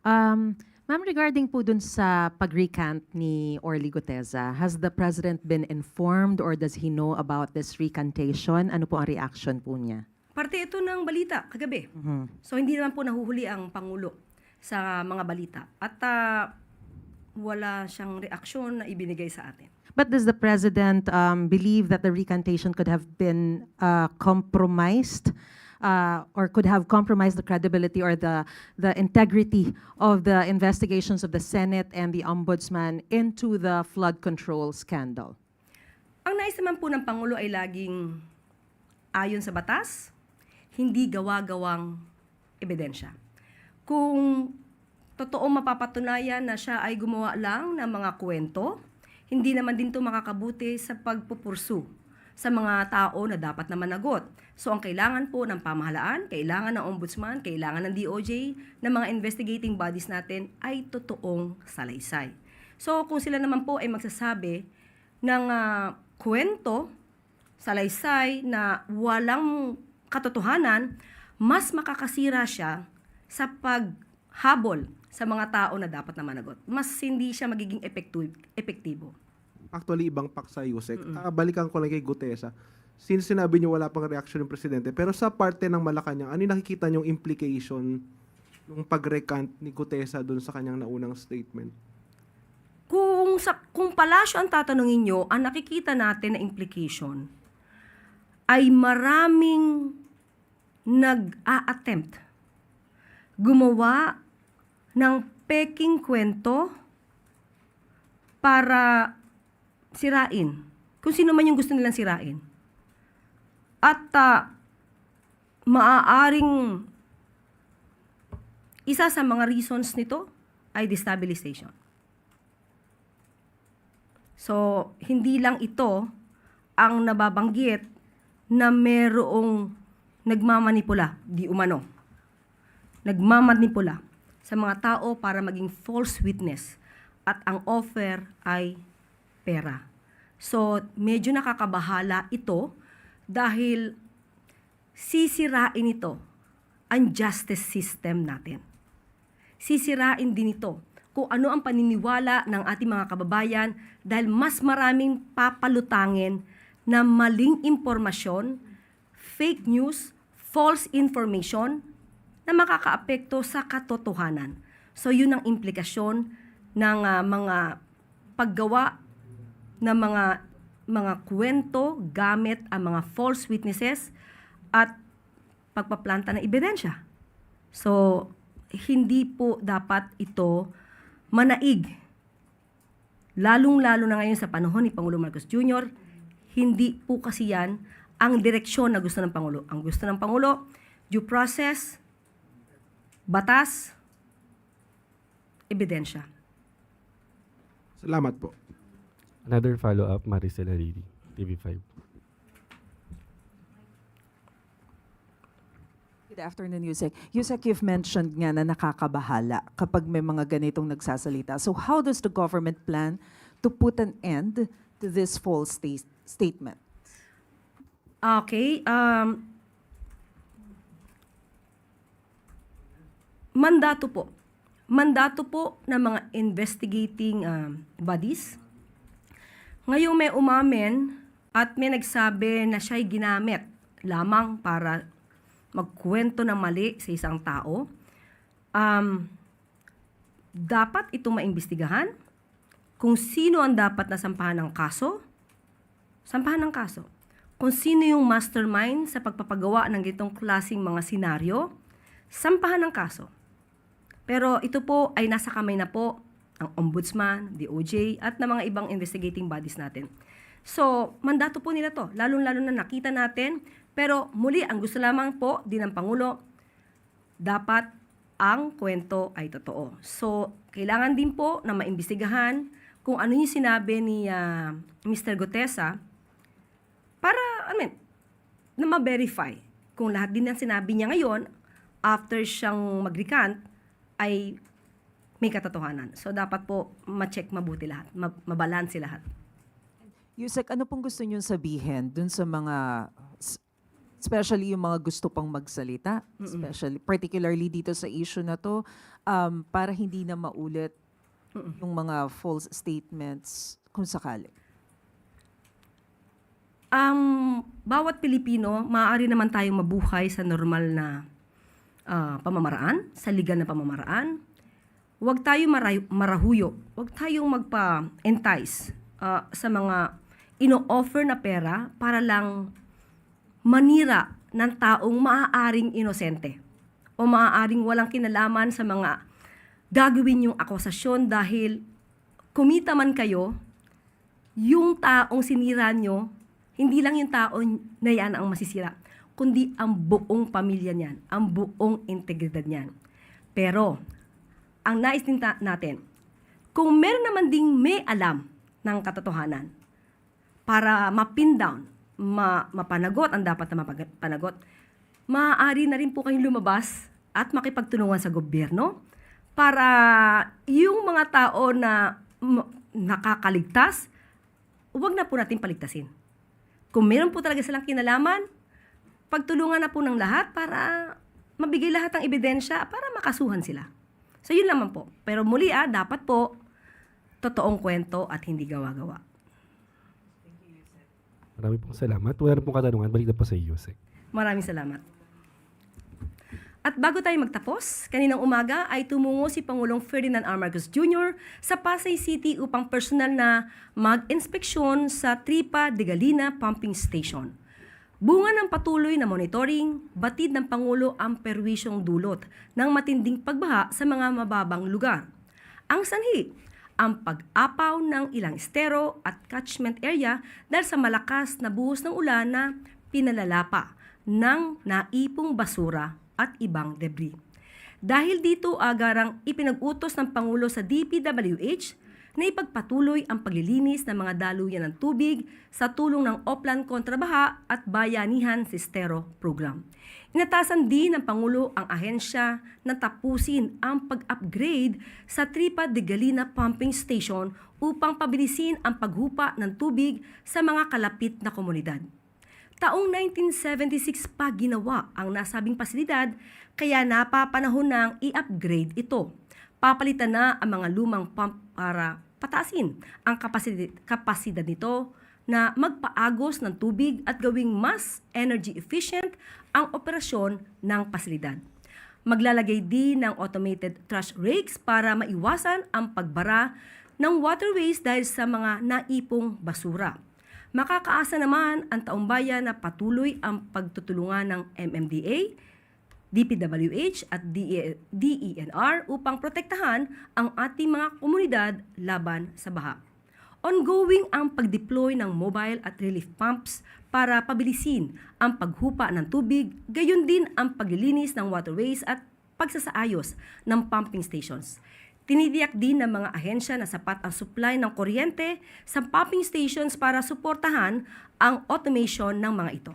Ma'am, regarding po dun sa pag-recant ni Orly Guteza, has the President been informed or does he know about this recantation? Ano po ang reaction po niya? Parte ito ng balita kagabi. So hindi naman po nahuhuli ang Pangulo sa mga balita. At wala siyang reaksyon na ibinigay sa atin. But does the President believe that the recantation could have been compromised or could have compromised the credibility or the integrity of the investigations of the Senate and the Ombudsman into the flood control scandal? Ang nais naman po ng Pangulo ay laging ayon sa batas, hindi gawa-gawang ebidensya. Kung totoo mapapatunayan na siya ay gumawa lang ng mga kwento, hindi naman din ito makakabuti sa pagpupursu sa mga tao na dapat na managot. So ang kailangan po ng pamahalaan, kailangan ng Ombudsman, kailangan ng DOJ, ng mga investigating bodies natin ay totoong salaysay. So kung sila naman po ay magsasabi ng kwento, salaysay na walang katotohanan, mas makakasira siya sa paghabol sa mga tao na dapat na managot. Mas hindi siya magiging epektibo. Actually, ibang paksa, Yusek. Balikan ko lang kay Guteza. Since sinabi niyo wala pang reaction ng Presidente, pero sa parte ng Malacanang, ano yung nakikita niyong implication ng pag-recant ni Guteza doon sa kanyang naunang statement? Kung palasyo ang tatanungin nyo, ang nakikita natin na implication ay maraming nag-a-attempt gumawa ng peking kwento para sirain. Kung sino man yung gusto nilang sirain. At maaaring isa sa mga reasons nito ay destabilization. So, hindi lang ito ang nababanggit na merong nagmamanipula, di umano. Nagmamanipula sa mga tao para maging false witness at ang offer ay pera. So, medyo nakakabahala ito dahil sisirain ito ang justice system natin. Sisirain din ito kung ano ang paniniwala ng ating mga kababayan dahil mas maraming papalutangin na maling impormasyon, fake news, false information na makakaapekto sa katotohanan. So yun ang implikasyon ng mga paggawa ng mga kwento gamit ang mga false witnesses at pagpaplanta ng ebidensya. So hindi po dapat ito manaig. Lalong-lalo na ngayon sa panahon ni Pangulo Marcos Jr., hindi po kasi yan ang direksyon na gusto ng Pangulo. Ang gusto ng Pangulo, due process, batas, ebidensya. Salamat po. Another follow-up, Maricel Hariri, TV5. Good afternoon, Yusek. Yusek, you've mentioned nga na nakakabahala kapag may mga ganitong nagsasalita. So how does the government plan to put an end to this false statement? Okay. Mandato po. Mandato po ng mga investigating bodies. Ngayon may umamin at may nagsabi na siya'y ginamit lamang para magkwento ng mali sa isang tao. Dapat itong maimbestigahan. Kung sino ang dapat na sampahan ng kaso, sampahan ng kaso. Kung sino yung mastermind sa pagpapagawa ng gitong klaseng mga senaryo, sampahan ng kaso. Pero ito po ay nasa kamay na po ang Ombudsman, DOJ, at ng mga ibang investigating bodies natin. So, mandato po nila to. Lalong-lalo na nakita natin. Pero muli, ang gusto lamang po din ng Pangulo, dapat ang kwento ay totoo. So, kailangan din po na maimbestigahan kung ano yung sinabi ni Mr. Guteza para, na ma-verify kung lahat din ng sinabi niya ngayon after siyang mag-recant ay may katotohanan. So, dapat po ma-check mabuti lahat, mabalanse lahat. Yusek, ano pong gusto niyong sabihin dun sa mga especially yung mga gusto pang magsalita, especially particularly dito sa issue na to, para hindi na maulit yung mga false statements kung sakali. Bawat Pilipino, maaari naman tayong mabuhay sa normal na pamamaraan, sa legal na pamamaraan. Huwag tayong marahuyo, huwag tayong magpa-entice sa mga ino-offer na pera para lang manira ng taong maaaring inosente o maaaring walang kinalaman sa mga gagawin yung akusasyon dahil kumita man kayo, yung taong sinira nyo, hindi lang yung taong na yan ang masisira, kundi ang buong pamilya niyan, ang buong integridad niyan. Pero, ang nais din natin, kung meron naman ding may alam ng katotohanan, para ma-pin down, mapanagot ang dapat na mapanagot, maaari na rin po kayong lumabas at makipagtulungan sa gobyerno para yung mga tao na nakakaligtas, huwag na po natin paligtasin. Kung meron po talaga silang kinalaman, pagtulungan na po ng lahat para mabigay lahat ng ebidensya para makasuhan sila. So yun naman po. Pero muli dapat po totoong kwento at hindi gawa-gawa. Marami pong salamat. Wala na pong katanungan. Balik na po sa Yusek. Maraming salamat. At bago tayo magtapos, kaninang umaga ay tumungo si Pangulong Ferdinand R. Marcos Jr. sa Pasay City upang personal na mag-inspeksyon sa Tripa de Galina Pumping Station. Bunga ng patuloy na monitoring, batid ng Pangulo ang perwisyong dulot ng matinding pagbaha sa mga mababang lugar. Ang sanhi, ang pag-apaw ng ilang estero at catchment area dahil sa malakas na buhos ng ulan na pinalalapa ng naipong basura at ibang debris. Dahil dito agarang ipinag-utos ng Pangulo sa DPWH na ipagpatuloy ang paglilinis ng mga daluyan ng tubig sa tulong ng Oplan Kontrabaha at Bayanihan Sistero Program. Inatasan din ng Pangulo ang ahensya na tapusin ang pag-upgrade sa Tripa de Galina Pumping Station upang pabilisin ang paghupa ng tubig sa mga kalapit na komunidad. Taong 1976 pa ginawa ang nasabing pasilidad, kaya napapanahon ng i-upgrade ito. Papalitan na ang mga lumang pump para pataasin ang kapasidad nito na magpaagos ng tubig at gawing mas energy efficient ang operasyon ng pasilidad. Maglalagay din ng automated trash rakes para maiwasan ang pagbara ng waterways dahil sa mga naipong basura. Makakaasa naman ang taong bayan na patuloy ang pagtutulungan ng MMDA, DPWH at DENR upang protektahan ang ating mga komunidad laban sa baha. Ongoing ang pag-deploy ng mobile at relief pumps para pabilisin ang paghupa ng tubig, gayon din ang paglilinis ng waterways at pagsasaayos ng pumping stations. Tinitiyak din ng mga ahensya na sapat ang supply ng kuryente sa pumping stations para suportahan ang automation ng mga ito.